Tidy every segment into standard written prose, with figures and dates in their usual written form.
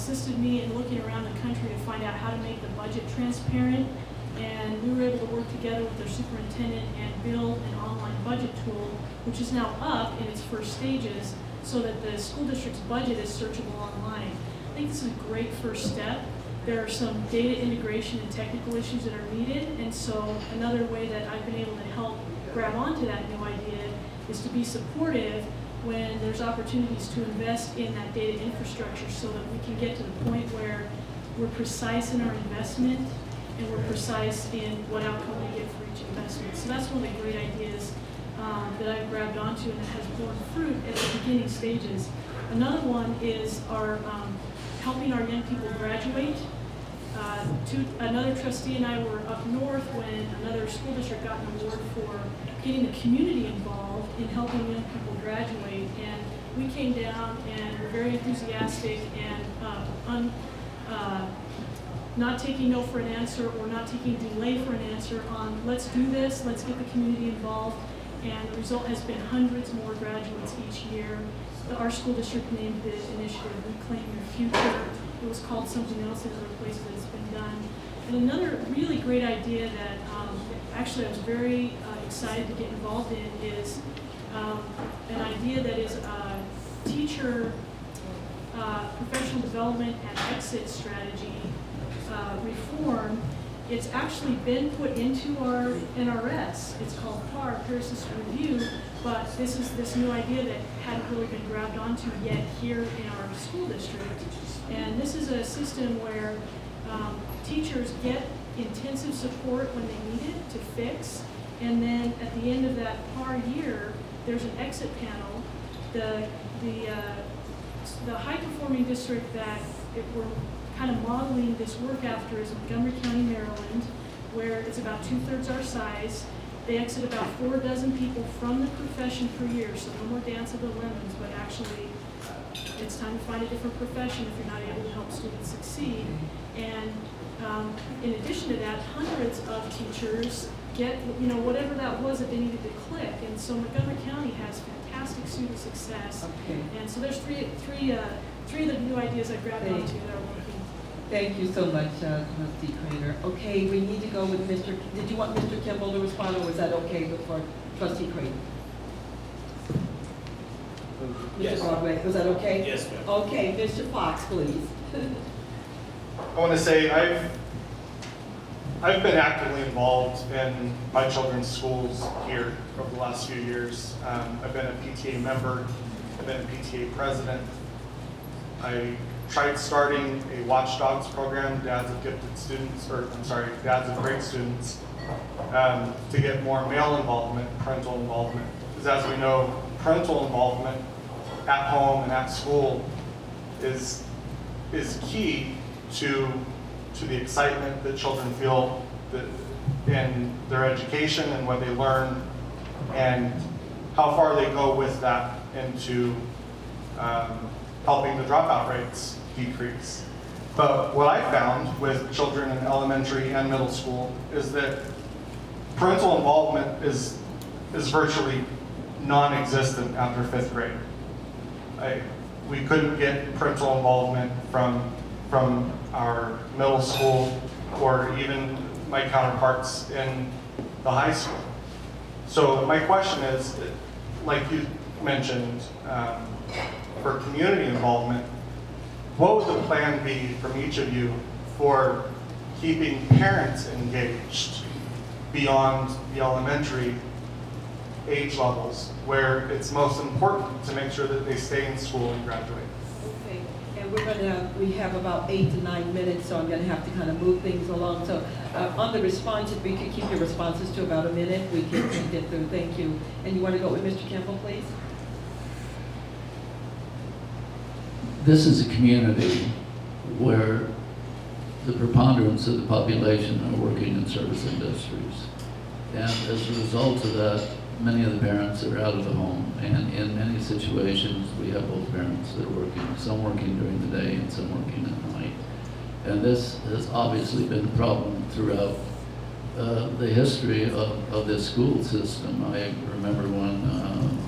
assisted me in looking around the country to find out how to make the budget transparent. And we were able to work together with their superintendent and build an online budget tool, which is now up in its first stages, so that the school district's budget is searchable online. I think this is a great first step. There are some data integration and technical issues that are needed, and so another way that I've been able to help grab onto that new idea is to be supportive when there's opportunities to invest in that data infrastructure so that we can get to the point where we're precise in our investment and we're precise in what outcome we get for each investment. So that's one of the great ideas that I've grabbed onto and that has borne fruit at the beginning stages. Another one is our helping our young people graduate. Another trustee and I were up north when another school district got an award for getting the community involved in helping young people graduate. And we came down and were very enthusiastic and not taking no for an answer or not taking delay for an answer on let's do this, let's get the community involved. And the result has been hundreds more graduates each year. Our school district named the initiative Reclaim Your Future. It was called something else in other places that it's been done. And another really great idea that actually I was very excited to get involved in is an idea that is teacher professional development and exit strategy reform. It's actually been put into our NRS. It's called PAR, Peer Assisted Review, but this is this new idea that hadn't really been grabbed onto yet here in our school district. And this is a system where teachers get intensive support when they need it to fix, and then at the end of that PAR year, there's an exit panel. The high-performing district that we're kind of modeling this work after is Montgomery County, Maryland, where it's about 2/3 our size. They exit about 4 dozen people from the profession per year, so no more dance of the lemons, but actually it's time to find a different profession if you're not able to help students succeed. And in addition to that, hundreds of teachers get, whatever that was that they needed to click. And so Montgomery County has fantastic student success. Okay. And so there's three of the new ideas I grabbed onto that are working. Thank you so much, Trustee Cranor. Okay, we need to go with Mr. Did you want Mr. Kimball to respond, or was that okay before Trustee Cranor? Yes. Mr. Broadway, was that okay? Yes, ma'am. Okay, Mr. Fox, please. I want to say I've been actively involved in my children's schools here over the last few years. I've been a PTA member, I've been a PTA president. I tried starting a Watchdogs program, Dads of Gifted Students, Dads of Great Students, to get more male involvement, parental involvement. Because as we know, parental involvement at home and at school is key to the excitement that children feel in their education and what they learn, and how far they go with that into helping the dropout rates decrease. But what I found with children in elementary and middle school is that parental involvement is virtually non-existent after 5th grade. We couldn't get parental involvement from our middle school or even my counterparts in the high school. So my question is, like you mentioned, for community involvement, what would the plan be from each of you for keeping parents engaged beyond the elementary age levels, where it's most important to make sure that they stay in school and graduate? Okay, and we have about 8 to 9 minutes, so I'm going to have to kind of move things along. So on the response, if we could keep your responses to about a minute, we can get through. Thank you. And you want to go with Mr. Kimball, please? This is a community where the preponderance of the population are working in service industries. And as a result of that, many of the parents are out of the home. And in many situations, we have both parents that are working, some working during the day and some working at night. And this has obviously been a problem throughout the history of this school system. I remember when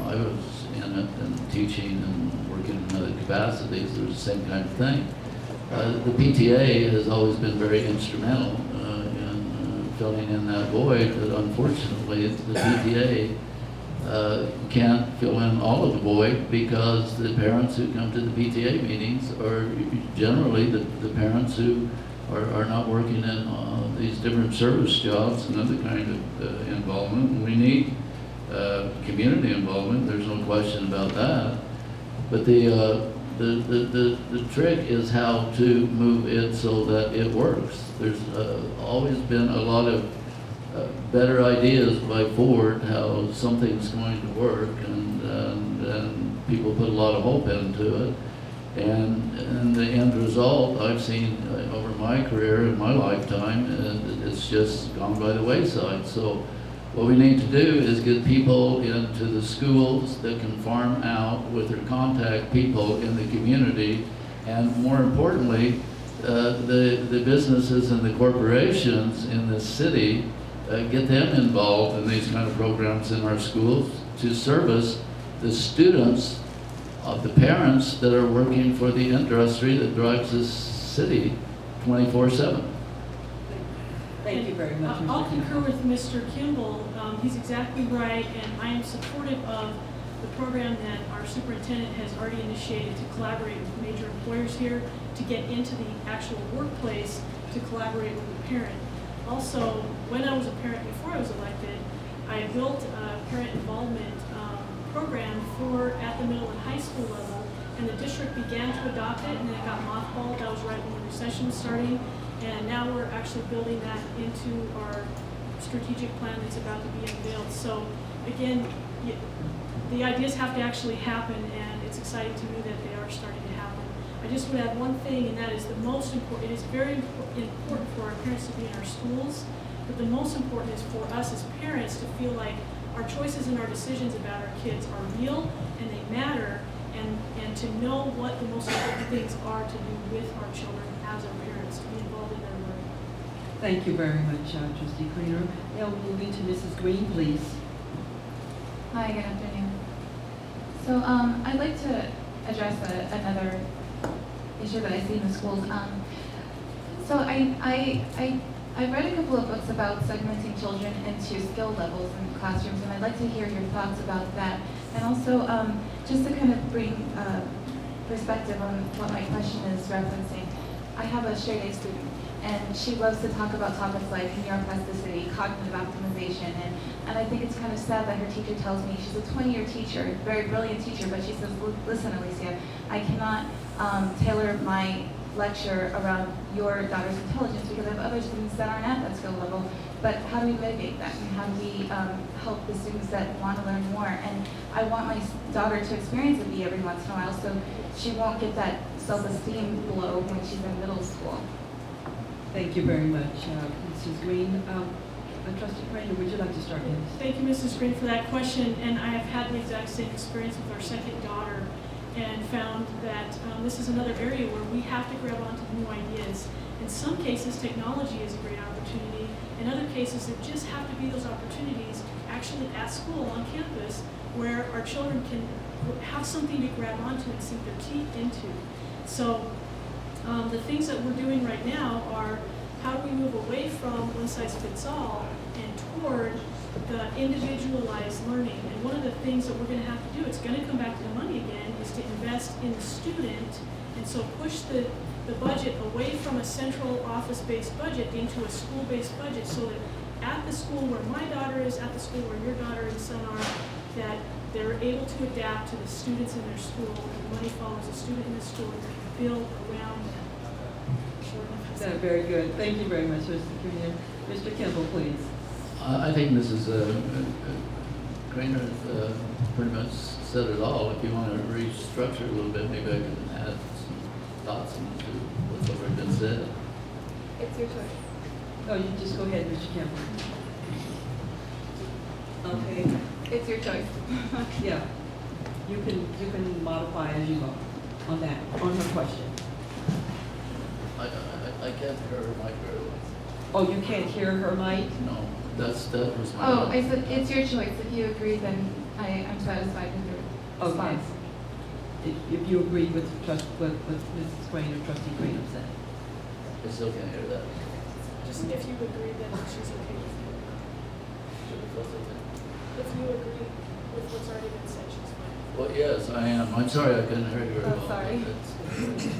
I was in it and teaching and working in other capacities, there was the same kind of thing. The PTA has always been very instrumental in filling in that void, but unfortunately, the PTA can't fill in all of the void because the parents who come to the PTA meetings are generally the parents who are not working in these different service jobs and other kind of involvement. And we need community involvement, there's no question about that. But the trick is how to move it so that it works. There's always been a lot of better ideas by Ford how something's going to work, and people put a lot of hope into it. And the end result I've seen over my career, in my lifetime, it's just gone by the wayside. So what we need to do is get people into the schools that can farm out with their contact people in the community, and more importantly, the businesses and the corporations in this city, get them involved in these kind of programs in our schools to service the students of the parents that are working for the industry that drives this city 24/7. Thank you very much, Mr. I'll Kimball. concur with Mr. Kimball. He's exactly right, and I am supportive of the program that our superintendent has already initiated to collaborate with major employers here to get into the actual workplace to collaborate with the parent. Also, when I was a parent before I was elected, I built a parent involvement program at the middle and high school level, and the district began to adopt it, and then it got mothballed. That was right when the recession was starting, and now we're actually building that into our strategic plan that's about to be unveiled. So again, the ideas have to actually happen, and it's exciting to me that they are starting to happen. I just would add one thing, and that is the most important. It is very important for our parents to be in our schools, but the most important is for us as parents to feel like our choices and our decisions about our kids are real and they matter, and to know what the most important things are to do with our children as our parents, to be involved in their learning. Thank you very much, Trustee Cranor. Now moving to Mrs. Green, please. Hi, good afternoon. So I'd like to address another issue that I see in the schools. So I read a couple of books about segmenting children into skill levels in classrooms, and I'd like to hear your thoughts about that. And also, just to kind of bring perspective on what my question is referencing, I have a straight A student, and she loves to talk about topics like neuroplasticity, cognitive optimization, and I think it's kind of sad that her teacher tells me, she's a 20-year teacher, very brilliant teacher, but she says, listen, Alicia, I cannot tailor my lecture around your daughter's intelligence because I have other students that aren't at that skill level. But how do we mitigate that? And how do we help the students that want to learn more? And I want my daughter to experience a B every once in a while so she won't get that self-esteem blow when she's in middle school. Thank you very much, Mrs. Green. Trustee Cranor, would you like to start, please? Thank you, Mrs. Green, for that question. And I have had the exact same experience with our second daughter, and found that this is another area where we have to grab onto new ideas. In some cases, technology is a great opportunity. In other cases, there just have to be those opportunities actually at school, on campus, where our children can have something to grab onto and sink their teeth into. So the things that we're doing right now are how do we move away from one size fits all and toward the individualized learning. And one of the things that we're going to have to do, it's going to come back to the money again, is to invest in the student, and so push the budget away from a central office-based budget into a school-based budget, so that at the school where my daughter is, at the school where your daughter and son are, that they're able to adapt to the students in their school, and the money follows the student in the school, and build around them. Very good. Thank you very much, Mr. Cranor. Mr. Kimball, please. I think Mrs. Cranor pretty much said it all. If you want to restructure a little bit, maybe I can add some thoughts into what's already been said. It's your choice. No, you just go ahead, Mr. Kimball. Okay. It's your choice. Yeah. You can modify as you go on that, on her question. I can't hear her mic very well. Oh, you can't hear her mic? No, that was my. Oh, I said it's your choice. If you agree, then I'm satisfied with your Okay. response. if you agree with what Mrs. Cranor, Trustee Cranor said. I still can't hear that. Just if you agree that she's okay with it. If you agree with what's already been said, she's fine. Well, yes, I am. I'm sorry I couldn't hear you very Oh, well. sorry. Okay.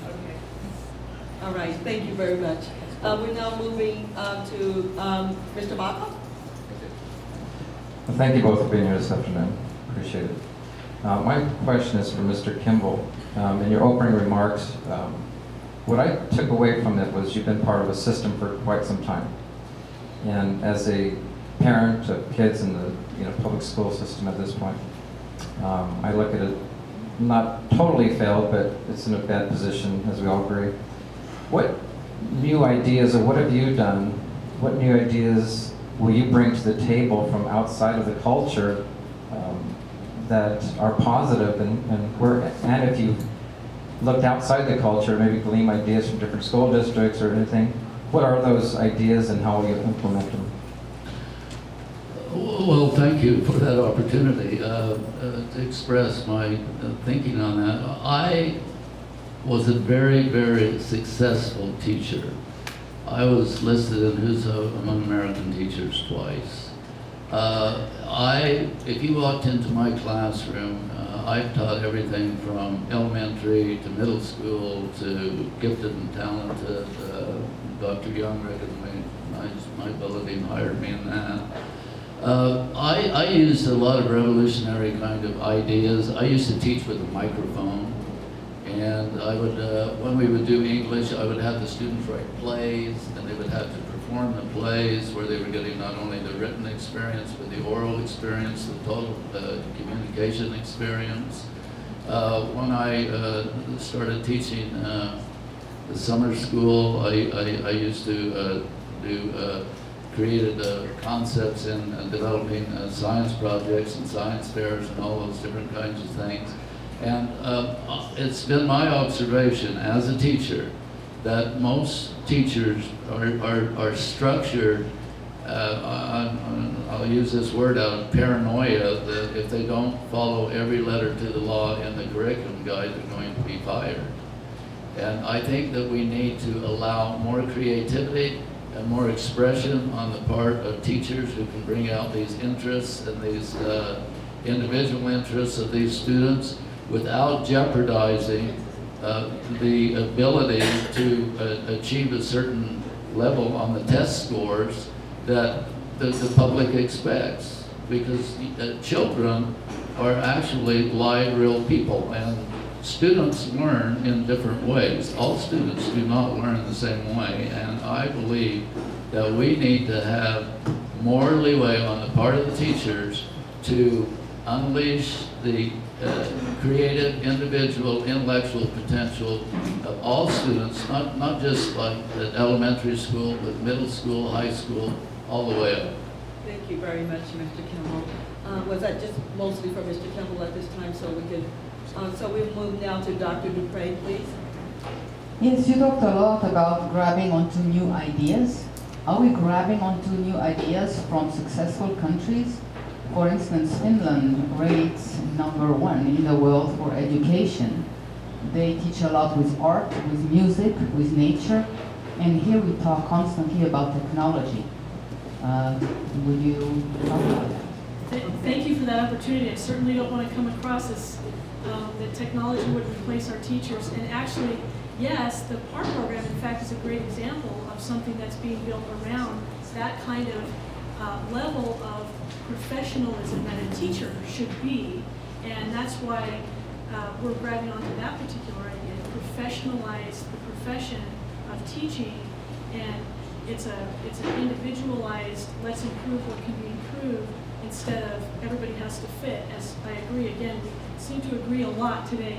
All right, thank you very much. We're now moving to Mr. Baca. Well, thank you both for being here this afternoon. Appreciate it. My question is for Mr. Kimball. In your opening remarks, what I took away from it was you've been part of a system for quite some time. And as a parent of kids in the public school system at this point, I look at it not totally failed, but it's in a bad position, as we all agree. What new ideas, or what have you done? What new ideas will you bring to the table from outside of the culture that are positive, and if you looked outside the culture, maybe glean ideas from different school districts or anything? What are those ideas and how will you implement them? Well, thank you for that opportunity to express my thinking on that. I was a very, very successful teacher. I was listed in Who's Among American Teachers twice. If you walked into my classroom, I've taught everything from elementary to middle school to gifted and talented. Dr. Young recognized my ability and hired me in that. I used a lot of revolutionary kind of ideas. I used to teach with a microphone, and I would, when we would do English, I would have the students write plays, and they would have to perform the plays where they were getting not only the written experience, but the oral experience, the total communication experience. When I started teaching the summer school, I used to created concepts in developing science projects and science fairs and all those different kinds of things. And it's been my observation as a teacher that most teachers are structured, I'll use this word out of paranoia, that if they don't follow every letter to the law in the curriculum guide, they're going to be fired. And I think that we need to allow more creativity and more expression on the part of teachers who can bring out these interests and these individual interests of these students without jeopardizing the ability to achieve a certain level on the test scores that the public expects. Because children are actually live, real people, and students learn in different ways. All students do not learn the same way, and I believe that we need to have more leeway on the part of the teachers to unleash the creative, individual, intellectual potential of all students, not just like at elementary school, but middle school, high school, all the way up. Thank you very much, Mr. Kimball. Was that just mostly for Mr. Kimball at this time, so we could, so we'll move now to Dr. Dupre, please. Yes, you talked a lot about grabbing onto new ideas. Are we grabbing onto new ideas from successful countries? For instance, Finland rates #1 in the world for education. They teach a lot with art, with music, with nature, and here we talk constantly about technology. Would you talk about that? Thank you for that opportunity. I certainly don't want to come across as that technology would replace our teachers. And actually, yes, the PAR program, in fact, is a great example of something that's being built around that kind of level of professionalism that a teacher should be. And that's why we're grabbing onto that particular idea, to professionalize the profession of teaching. And it's an individualized, let's improve what can be improved, instead of everybody has to fit. As I agree, again, we seem to agree a lot today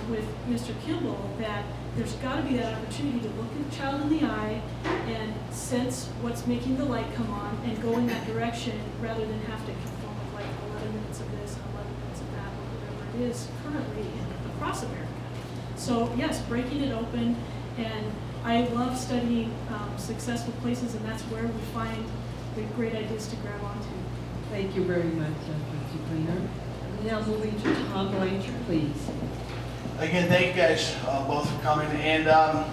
with Mr. Kimball that there's got to be that opportunity to look at the child in the eye and sense what's making the light come on and go in that direction, rather than have to conform with like 11 minutes of this and 11 minutes of that, or whatever it is currently across America. So yes, breaking it open, and I love studying successful places, and that's where we find the great ideas to grab onto. Thank you very much, Trustee Cranor. Now moving to Tom Blanchard, please. Again, thank you guys both for coming. And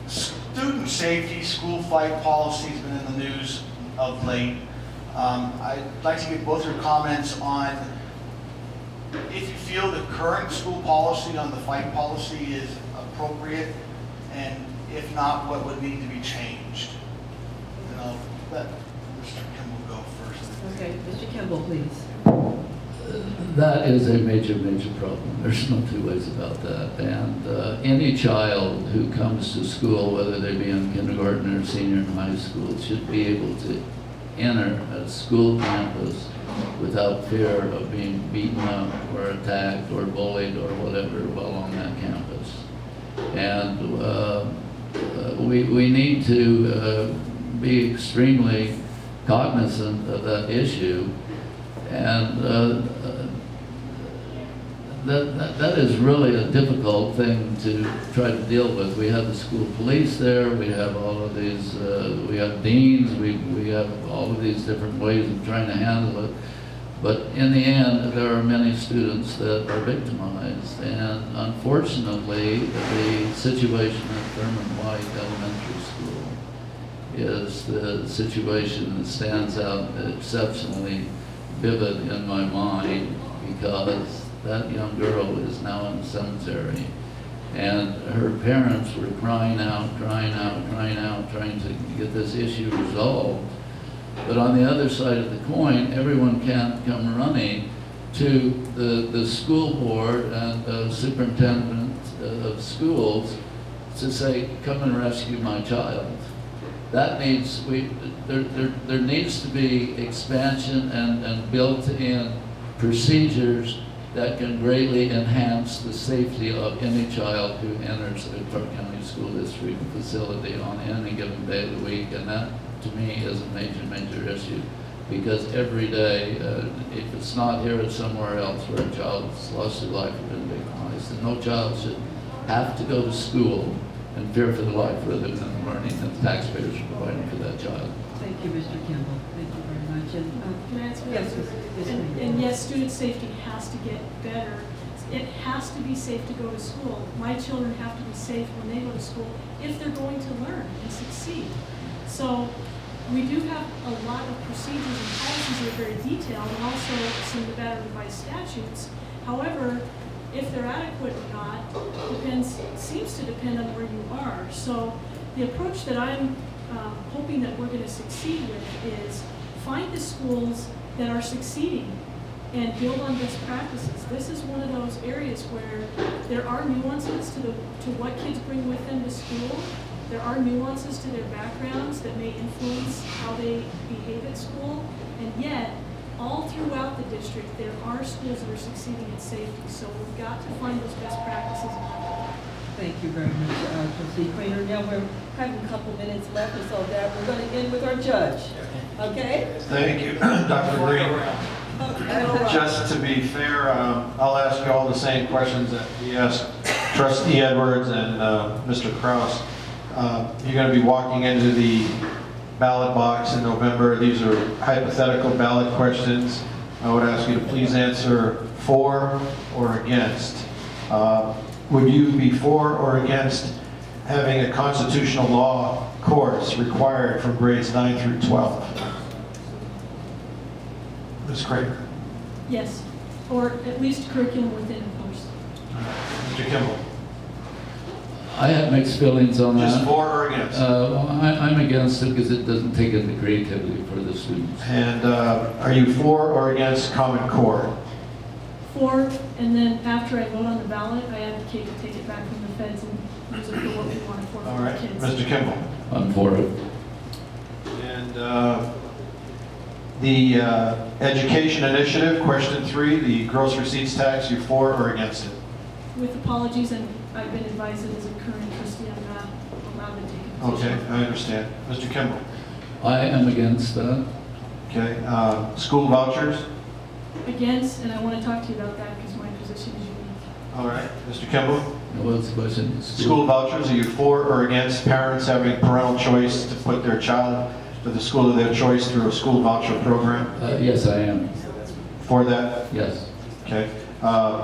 student safety, school fight policy has been in the news of late. I'd like to get both your comments on if you feel the current school policy on the fight policy is appropriate, and if not, what would need to be changed. And I'll let Mr. Kimball go first. Okay, Mr. Kimball, please. That is a major, major problem. There's no two ways about that. And any child who comes to school, whether they be in kindergarten or senior in high school, should be able to enter a school campus without fear of being beaten up or attacked or bullied or whatever while on that campus. And we need to be extremely cognizant of that issue. And that is really a difficult thing to try to deal with. We have the school police there, we have all of these, we have deans, we have all of these different ways of trying to handle it. But in the end, there are many students that are victimized. And unfortunately, the situation at Thurman White Elementary School is the situation that stands out exceptionally vivid in my mind, because that young girl is now in the cemetery, and her parents were crying out, trying to get this issue resolved. But on the other side of the coin, everyone can't come running to the school board and the superintendent of schools to say, come and rescue my child. That needs, there needs to be expansion and built-in procedures that can greatly enhance the safety of any child who enters a Clark County School District facility on any given day of the week. And that, to me, is a major, major issue, because every day, if it's not here, it's somewhere else where a child's lost their life or been victimized. And no child should have to go to school and fear for their life rather than learning that the taxpayers are providing for that child. Thank you, Mr. Kimball. Thank you very much. And, Can I answer yes, that? yes, And, ma'am. and yes, student safety has to get better. It has to be safe to go to school. My children have to be safe when they go to school if they're going to learn and succeed. So we do have a lot of procedures and policies that are very detailed, and also some Nevada revised statutes. However, if they're adequate or not seems to depend on where you are. So the approach that I'm hoping that we're going to succeed with is find the schools that are succeeding and build on best practices. This is one of those areas where there are nuances to what kids bring with them to school. There are nuances to their backgrounds that may influence how they behave at school, and yet all throughout the district, there are schools that are succeeding in safety, so we've got to find those best practices. Thank you very much, Trustee Cranor. Now we're having a couple minutes left, and so that we're going to end with our judge. Okay? Thank you, Dr. Green. Just to be fair, I'll ask you all the same questions that we asked Trustee Edwards and Mr. Kraus. You're going to be walking into the ballot box in November. These are hypothetical ballot questions. I would ask you to please answer for or against. Would you be for or against having a constitutional law course required from grades 9 through 12? Ms. Craig. Yes, or at least curriculum within a course. Mr. Kimball. I have mixed feelings on that. Just for or against? I'm against it because it doesn't take in the creativity for the students. And are you for or against Common Core? For, and then after I vote on the ballot, I advocate to take it back from the feds and use it for what we want it for All the right, kids. Mr. Kimball. I'm for it. And the Education Initiative, question 3, the gross receipts tax, you for or against it? With apologies, and I've been advised that as a current trustee, I'm not allowed to take a position. Okay, I understand. Mr. Kimball. I am against that. Okay, school vouchers? Against, and I want to talk to you about that because my position is unique. All right, Mr. Kimball. What's the question? School vouchers, are you for or against parents having parental choice to put their child to the school of their choice through a school voucher program? Yes, I am. For that? Yes. Okay.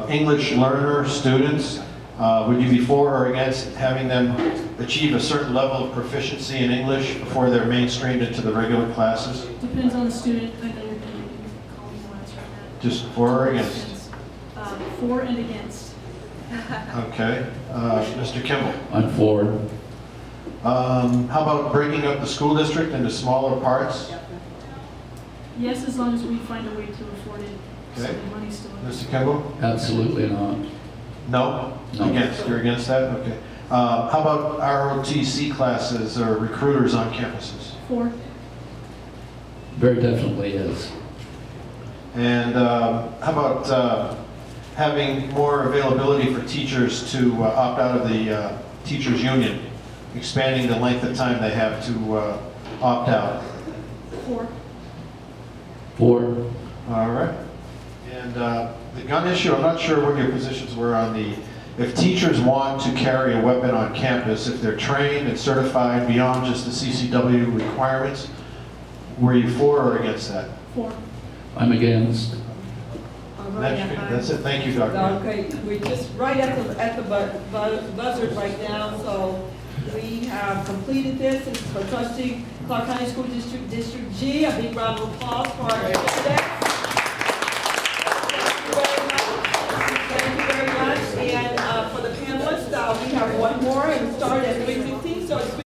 English learner students, would you be for or against having them achieve a certain level of proficiency in English before they're mainstreamed into the regular classes? Depends on the student. I know you're going to call me once right now. Just for or against? For and against. Okay. Mr. Kimball? I'm for. How about breaking up the school district into smaller parts? Yes, as long as we find a way to afford it. So Okay. the money's still in. Mr. Kimball? Absolutely not. No? No. Against? You're against that? Okay. How about ROTC classes or recruiters on campuses? For. Very definitely is. And how about having more availability for teachers to opt out of the teachers' union, expanding the length of time they have to opt out? For. For. All right. And the gun issue, I'm not sure what your positions were on the, if teachers want to carry a weapon on campus, if they're trained and certified beyond just the CCW requirements, were you for or against that? For. I'm against. All right. That's it. Thank you, Dr. Okay, we're just right at the buzzard right now, so we have completed this. This is for Trustee Clark County School District, District G. A big round of applause for our candidates.